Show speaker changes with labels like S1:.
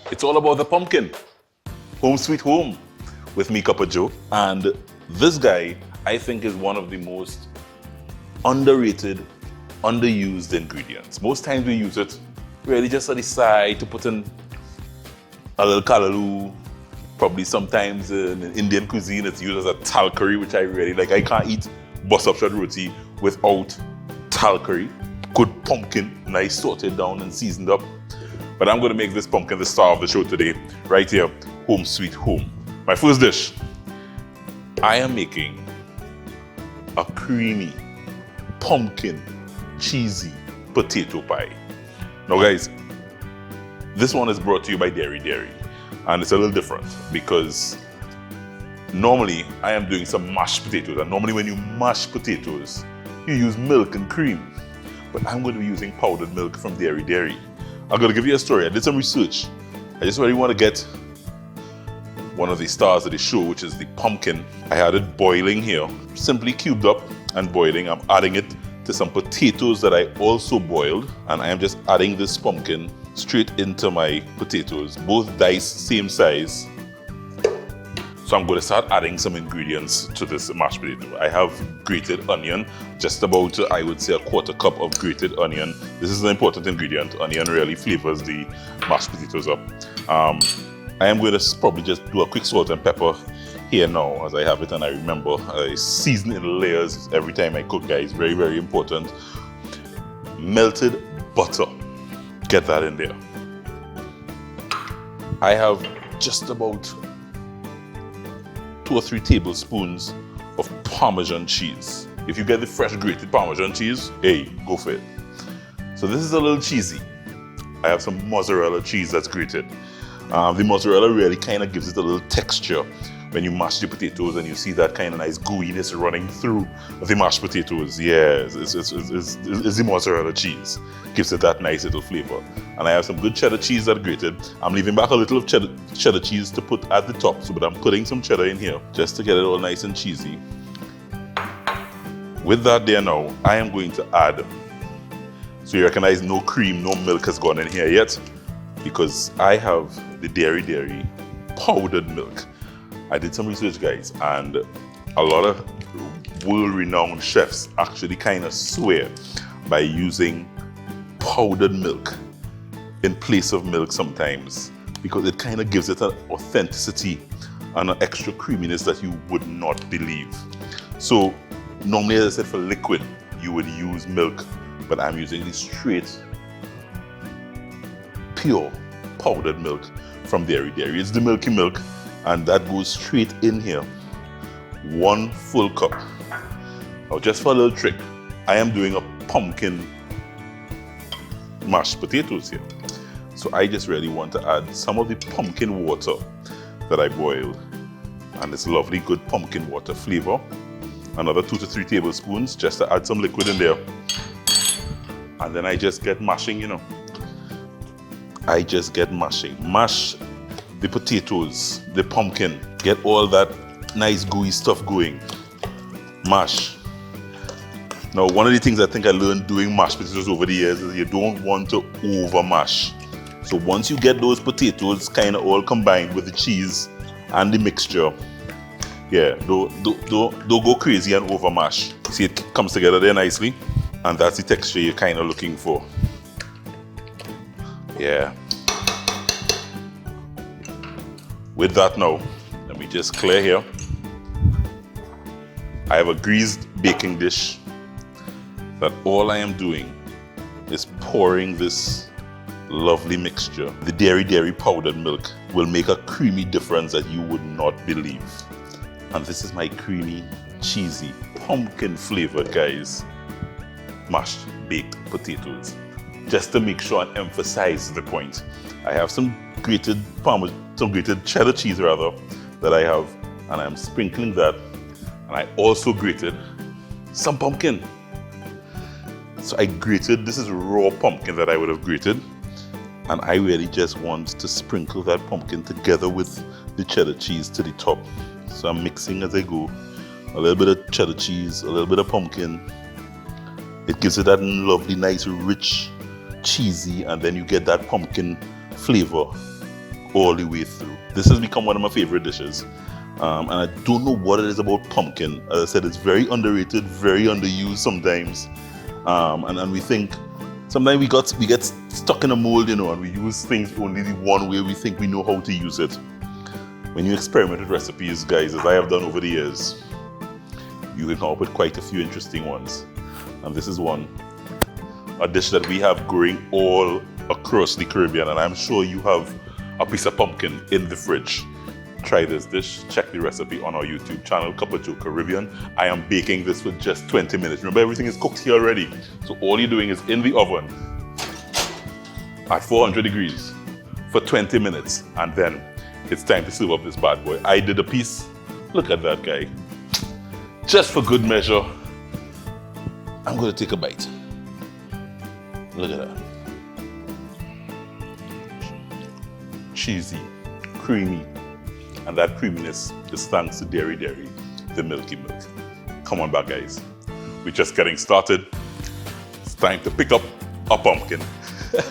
S1: It's all about the pumpkin. Home sweet home with me, Cup of Joe. And this guy, I think, is one of the most underrated, underused ingredients. Most times we use it really just on the side to put in a little callaloo. Probably sometimes in Indian cuisine, it's used as a tal curry, which I really like. I can't eat bus up shot roti without tal curry. Good pumpkin, nice sauteed down and seasoned up. But I'm going to make this pumpkin the star of the show today, right here, home sweet home. My first dish, I am making a creamy, pumpkin, cheesy potato pie. Now guys, this one is brought to you by Dairy. And it's a little different because normally I am doing some mashed potatoes. And normally when you mash potatoes, you use milk and cream. But I'm going to be using powdered milk from Dairy. I'm going to give you a story. I did some research. I just really want to get one of the stars of the show, which is the pumpkin. I had it boiling here, simply cubed up and boiling. I'm adding it to some potatoes that I also boiled. And I am just adding this pumpkin straight into my potatoes, both diced, same size. So I'm going to start adding some ingredients to this mashed potato. I have grated onion, just about, I would say, a quarter cup of grated onion. This is an important ingredient. Onion really flavors the mashed potatoes up. I am going to probably just do a quick salt and pepper here now as I have it, and I remember I season in layers every time I cook, guys. Very, very important. Melted butter. Get that in there. I have just about 2 or 3 tablespoons of Parmesan cheese. If you get the fresh grated Parmesan cheese, hey, go for it. So this is a little cheesy. I have some mozzarella cheese that's grated. The mozzarella really kind of gives it a little texture when you mash the potatoes and you see that kind of nice gooiness running through the mashed potatoes. Yeah, it's the mozzarella cheese. Gives it that nice little flavor. And I have some good cheddar cheese that grated. I'm leaving back a little of cheddar cheese to put at the top, but I'm putting some cheddar in here just to get it all nice and cheesy. With that there now, I am going to add, so you recognize no cream, no milk has gone in here yet, because I have the Dairy powdered milk. I did some research, guys, and a lot of world-renowned chefs actually kind of swear by using powdered milk in place of milk sometimes, because it kind of gives it an authenticity and an extra creaminess that you would not believe. So normally, as I said, for liquid, you would use milk, but I'm using the straight, pure powdered milk from Dairy. It's the milky milk, and that goes straight in here. 1 full cup. Now, just for a little trick, I am doing a pumpkin mashed potatoes here. So I just really want to add some of the pumpkin water that I boiled, and this lovely good pumpkin water flavor. Another 2 to 3 tablespoons just to add some liquid in there. And then I just get mashing, you know. I just get mashing. Mash the potatoes, the pumpkin, get all that nice gooey stuff going. Mash. Now, one of the things I think I learned doing mashed potatoes over the years is you don't want to over mash. So once you get those potatoes kind of all combined with the cheese and the mixture, yeah, don't go crazy and over mash. See, it comes together there nicely, and that's the texture you're kind of looking for. Yeah. With that now, let me just clear here. I have a greased baking dish that all I am doing is pouring this lovely mixture. The Dairy powdered milk will make a creamy difference that you would not believe. And this is my creamy, cheesy, pumpkin flavored, guys, mashed baked potatoes. Just to make sure and emphasize the point, I have some grated cheddar cheese rather that I have, and I'm sprinkling that, and I also grated some pumpkin. So I grated, this is raw pumpkin that I would have grated, and I really just want to sprinkle that pumpkin together with the cheddar cheese to the top. So I'm mixing as I go, a little bit of cheddar cheese, a little bit of pumpkin. It gives it that lovely, nice, rich, cheesy, and then you get that pumpkin flavor all the way through. This has become one of my favorite dishes. And I don't know what it is about pumpkin. As I said, it's very underrated, very underused sometimes. And we think, sometimes we get stuck in a mold, and we use things only the one way we think we know how to use it. When you experiment with recipes, guys, as I have done over the years, you can come up with quite a few interesting ones. And this is one, a dish that we have growing all across the Caribbean, and I'm sure you have a piece of pumpkin in the fridge. Try this dish, check the recipe on our YouTube channel, Cup of Joe Caribbean. I am baking this for just 20 minutes. Remember, everything is cooked here already. So all you're doing is in the oven at 400 degrees for 20 minutes. And then it's time to serve up this bad boy. I did a piece. Look at that guy. Just for good measure, I'm going to take a bite. Look at that. Cheesy, creamy. And that creaminess is thanks to Dairy, the milky milk. Come on back, guys. We're just getting started. It's time to pick up a pumpkin.